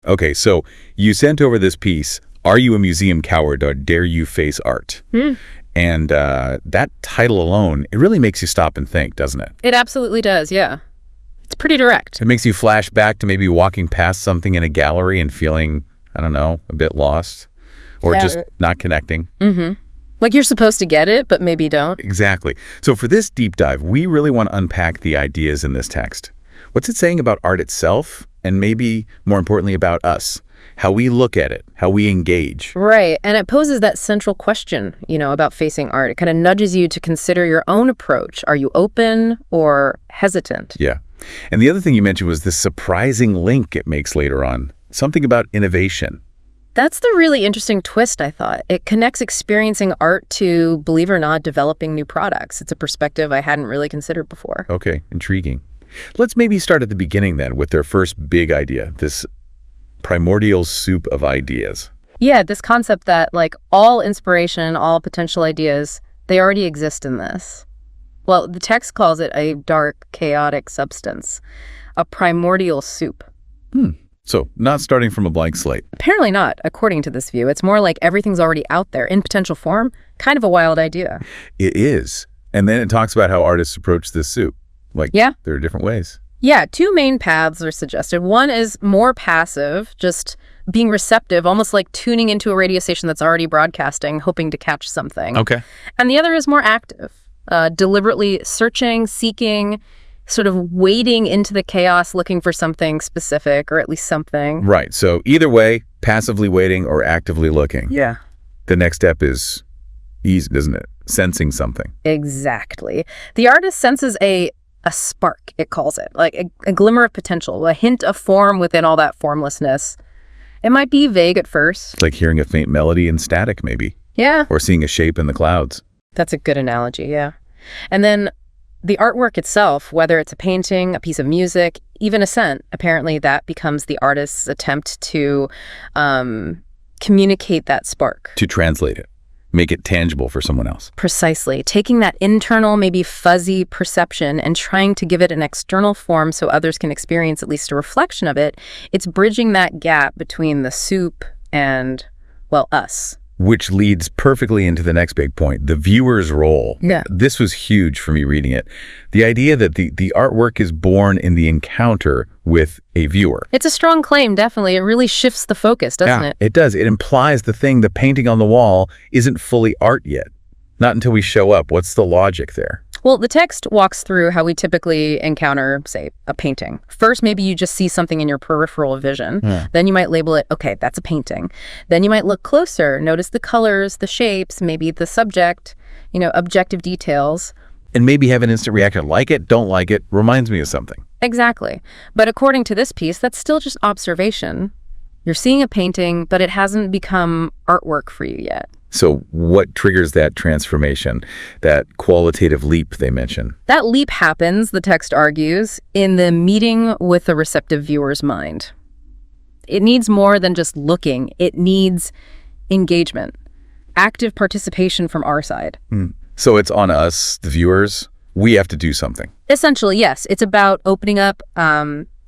Okay, so you sent over this piece, Are You a Museum Coward or Dare You Face Art? And that title alone, it really makes you stop and think, doesn't it? It absolutely does, yeah. It's pretty direct. It makes you flash back to maybe walking past something in a gallery and feeling, I don't know, a bit lost or just not connecting. Like you're supposed to get it, but maybe don't. Exactly. So for this deep dive, we really want to unpack the ideas in this text. What's it saying about art itself, and maybe more importantly about us? How we look at it, how we engage. Right, and it poses that central question, about facing art. It kind of nudges you to consider your own approach. Are you open or hesitant? Yeah. And the other thing you mentioned was this surprising link it makes later on, something about innovation. That's the really interesting twist, I thought. It connects experiencing art to, believe it or not, developing new products. It's a perspective I hadn't really considered before. Okay, intriguing. Let's maybe start at the beginning then with their first big idea, this primordial soup of ideas. Yeah, this concept that, like, all inspiration, all potential ideas, they already exist in this. Well, the text calls it a dark, chaotic substance, a primordial soup. So, not starting from a blank slate. Apparently not, according to this view. It's more like everything's already out there in potential form. Kind of a wild idea. It is. And then it talks about how artists approach this soup. Like, there are different ways. Yeah, two main paths are suggested. One is more passive, just being receptive, almost like tuning into a radio station that's already broadcasting, hoping to catch something. Okay. And the other is more active, deliberately searching, seeking, sort of wading into the chaos, looking for something specific, or at least something. Right. So either way, passively waiting or actively looking. Yeah. The next step is ease, isn't it? Sensing something. Exactly. The artist senses a spark, it calls it, like a glimmer of potential, a hint of form within all that formlessness. It might be vague at first. It's like hearing a faint melody in static, maybe. Yeah. Or seeing a shape in the clouds. That's a good analogy, yeah. And then the artwork itself, whether it's a painting, a piece of music, even a scent, apparently that becomes the artist's attempt to communicate that spark. To translate it. Make it tangible for someone else. Precisely. Taking that internal, maybe fuzzy perception and trying to give it an external form so others can experience at least a reflection of it. It's bridging that gap between the soup and, well, us. Which leads perfectly into the next big point, the viewer's role. Yeah. This was huge for me reading it. The idea that the artwork is born in the encounter with a viewer. It's a strong claim, definitely. It really shifts the focus, doesn't it? It does. It implies the painting on the wall, isn't fully art yet. Not until we show up. What's the logic there? Well, the text walks through how we typically encounter, say, a painting. First, maybe you just see something in your peripheral vision. Then you might label it, okay, that's a painting. Then you might look closer, notice the colors, the shapes, maybe the subject, objective details. And maybe have an instant reaction, like it, don't like it, reminds me of something. Exactly. But according to this piece, that's still just observation. You're seeing a painting, but it hasn't become artwork for you yet. So what triggers that transformation, that qualitative leap they mention? That leap happens, the text argues, in the meeting with the receptive viewer's mind. It needs more than just looking. It needs engagement, active participation from our side. So it's on us, the viewers. We have to do something. Essentially, yes. It's about opening up,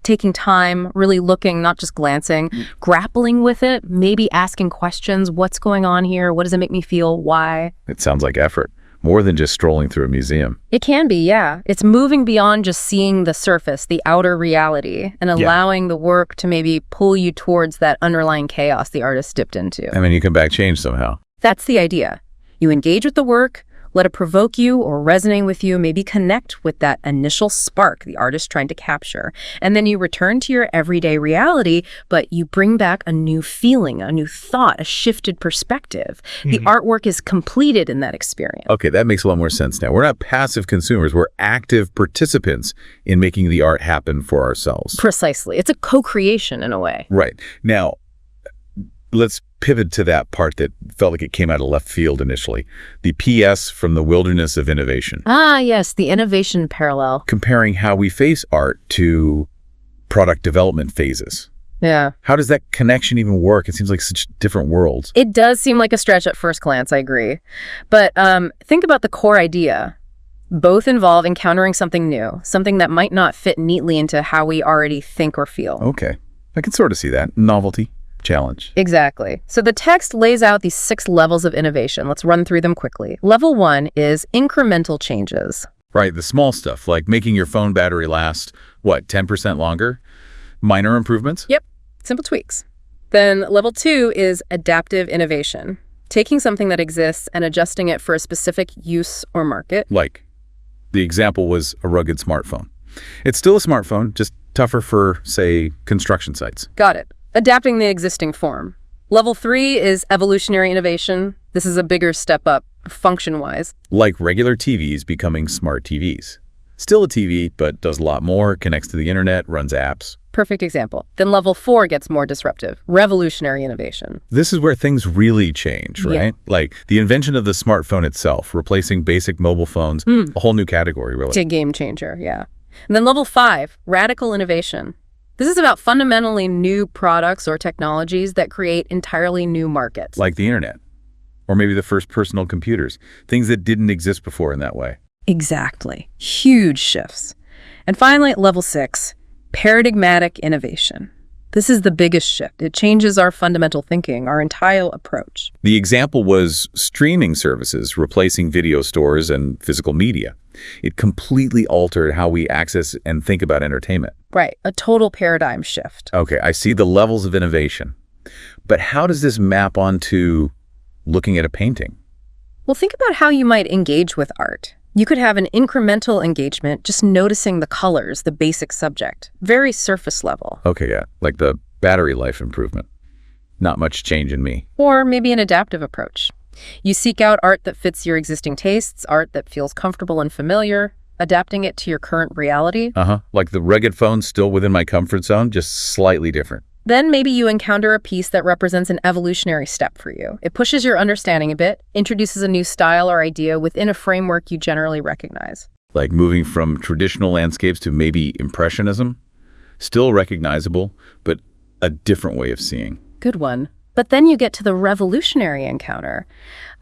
taking time, really looking, not just glancing, grappling with it, maybe asking questions. What's going on here? What does it make me feel? Why? It sounds like effort, more than just strolling through a museum. It can be, yeah. It's moving beyond just seeing the surface, the outer reality, and allowing the work to maybe pull you towards that underlying chaos the artist dipped into. And then you come back changed somehow. That's the idea. You engage with the work, let it provoke you or resonate with you, maybe connect with that initial spark the artist trying to capture. And then you return to your everyday reality, but you bring back a new feeling, a new thought, a shifted perspective. The artwork is completed in that experience. Okay, that makes a lot more sense now. We're not passive consumers. We're active participants in making the art happen for ourselves. Precisely. It's a co-creation in a way. Right. Now, let's pivot to that part that felt like it came out of left field initially. The PS from the wilderness of innovation. Ah, yes, the innovation parallel. Comparing how we face art to product development phases. Yeah. How does that connection even work? It seems like such different worlds. It does seem like a stretch at first glance, I agree. But think about the core idea. Both involve encountering something new, something that might not fit neatly into how we already think or feel. Okay. I can sort of see that. Novelty, challenge. Exactly. So the text lays out these 6 levels of innovation. Let's run through them quickly. Level 1 is incremental changes. Right, the small stuff, like making your phone battery last, 10% longer? Minor improvements? Yep, simple tweaks. Then level 2 is adaptive innovation, taking something that exists and adjusting it for a specific use or market. Like, the example was a rugged smartphone. It's still a smartphone, just tougher for, say, construction sites. Got it. Adapting the existing form. Level 3 is evolutionary innovation. This is a bigger step up, function-wise. Like regular TVs becoming smart TVs. Still a TV, but does a lot more, connects to the internet, runs apps. Perfect example. Then level 4 gets more disruptive, revolutionary innovation. This is where things really change, right? Yeah. Like the invention of the smartphone itself, replacing basic mobile phones, a whole new category, really. It's a game changer, yeah. And then level 5, radical innovation. This is about fundamentally new products or technologies that create entirely new markets. Like the internet, or maybe the first personal computers, things that didn't exist before in that way. Exactly. Huge shifts. And finally, at level 6, paradigmatic innovation. This is the biggest shift. It changes our fundamental thinking, our entire approach. The example was streaming services replacing video stores and physical media. It completely altered how we access and think about entertainment. Right, a total paradigm shift. Okay, I see the levels of innovation. But how does this map onto looking at a painting? Well, think about how you might engage with art. You could have an incremental engagement, just noticing the colors, the basic subject. Very surface level. Okay, yeah, like the battery life improvement. Not much change in me. Or maybe an adaptive approach. You seek out art that fits your existing tastes, art that feels comfortable and familiar, adapting it to your current reality. Like the rugged phone still within my comfort zone, just slightly different. Then maybe you encounter a piece that represents an evolutionary step for you. It pushes your understanding a bit, introduces a new style or idea within a framework you generally recognize. Like moving from traditional landscapes to maybe Impressionism. Still recognizable, but a different way of seeing. Good one. But then you get to the revolutionary encounter.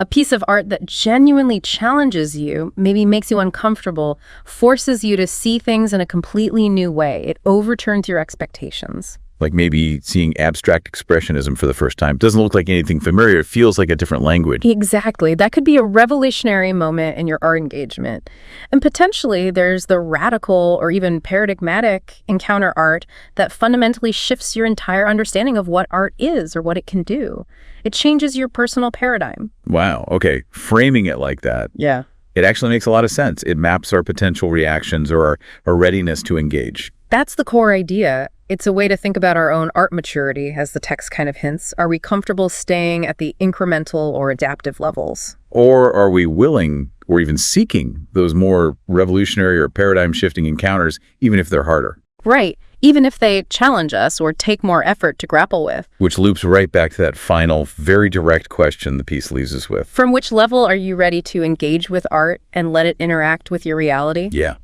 A piece of art that genuinely challenges you, maybe makes you uncomfortable, forces you to see things in a completely new way. It overturns your expectations. Like maybe seeing abstract expressionism for the first time. Doesn't look like anything familiar. It feels like a different language. Exactly. That could be a revolutionary moment in your art engagement. And potentially there's the radical or even paradigmatic encounter art that fundamentally shifts your entire understanding of what art is or what it can do. It changes your personal paradigm. Wow. Okay. Framing it like that. Yeah. It actually makes a lot of sense. It maps our potential reactions or our readiness to engage. That's the core idea. It's a way to think about our own art maturity, as the text kind of hints. Are we comfortable staying at the incremental or adaptive levels? Or are we willing or even seeking those more revolutionary or paradigm-shifting encounters, even if they're harder? Right. Even if they challenge us or take more effort to grapple with. Which loops right back to that final, very direct question the piece leaves us with. From which level are you ready to engage with art and let it interact with your reality? Yeah.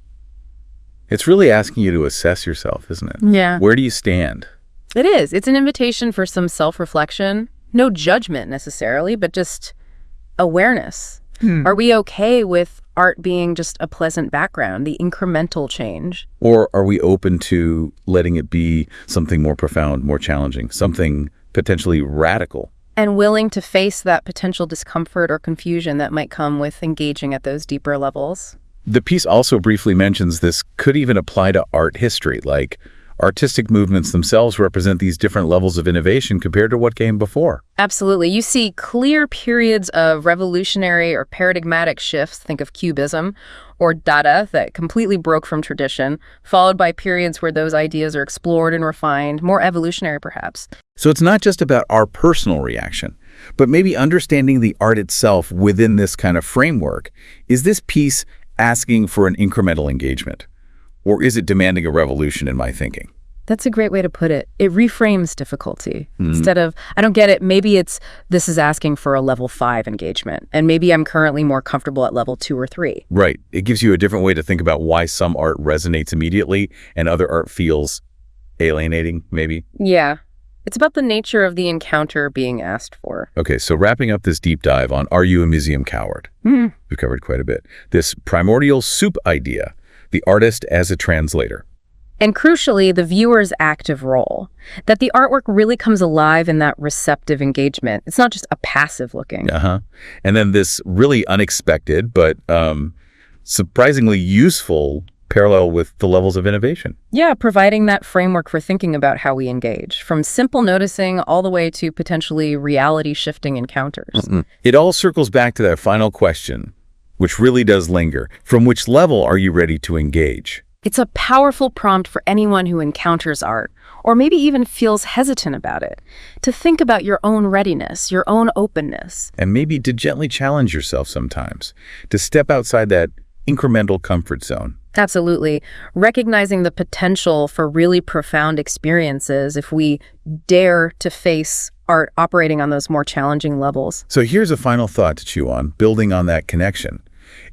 It's really asking you to assess yourself, isn't it? Yeah. Where do you stand? It is. It's an invitation for some self-reflection. No judgment necessarily, but just awareness. Are we okay with art being just a pleasant background, the incremental change? Or are we open to letting it be something more profound, more challenging, something potentially radical? And willing to face that potential discomfort or confusion that might come with engaging at those deeper levels? The piece also briefly mentions this could even apply to art history, like artistic movements themselves represent these different levels of innovation compared to what came before. Absolutely. You see clear periods of revolutionary or paradigmatic shifts, think of Cubism, or Dada, that completely broke from tradition, followed by periods where those ideas are explored and refined, more evolutionary perhaps. So it's not just about our personal reaction, but maybe understanding the art itself within this kind of framework. Is this piece asking for an incremental engagement? Or is it demanding a revolution in my thinking? That's a great way to put it. It reframes difficulty. Instead of, I don't get it, maybe this is asking for a level 5 engagement, and maybe I'm currently more comfortable at level 2 or 3. Right. It gives you a different way to think about why some art resonates immediately and other art feels alienating, maybe. Yeah. It's about the nature of the encounter being asked for. Okay, so wrapping up this deep dive on Are You a Museum Coward? We've covered quite a bit. This Primordial Soup idea, the artist as a translator. And crucially, the viewer's active role, that the artwork really comes alive in that receptive engagement. It's not just a passive looking. Uh-huh. And then this really unexpected but surprisingly useful parallel with the levels of innovation. Yeah, providing that framework for thinking about how we engage, from simple noticing all the way to potentially reality-shifting encounters. It all circles back to that final question, which really does linger. From which level are you ready to engage? It's a powerful prompt for anyone who encounters art, or maybe even feels hesitant about it, to think about your own readiness, your own openness. And maybe to gently challenge yourself sometimes, to step outside that incremental comfort zone. Absolutely. Recognizing the potential for really profound experiences if we dare to face art operating on those more challenging levels. So here's a final thought to chew on, building on that connection.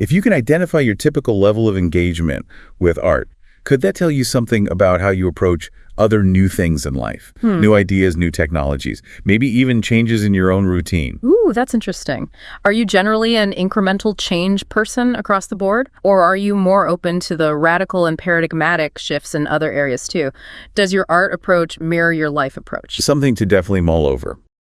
If you can identify your typical level of engagement with art, could that tell you something about how you approach other new things in life? New ideas, new technologies, maybe even changes in your own routine? Ooh, that's interesting. Are you generally an incremental change person across the board? Or are you more open to the radical and paradigmatic shifts in other areas too? Does your art approach mirror your life approach? Something to definitely mull over.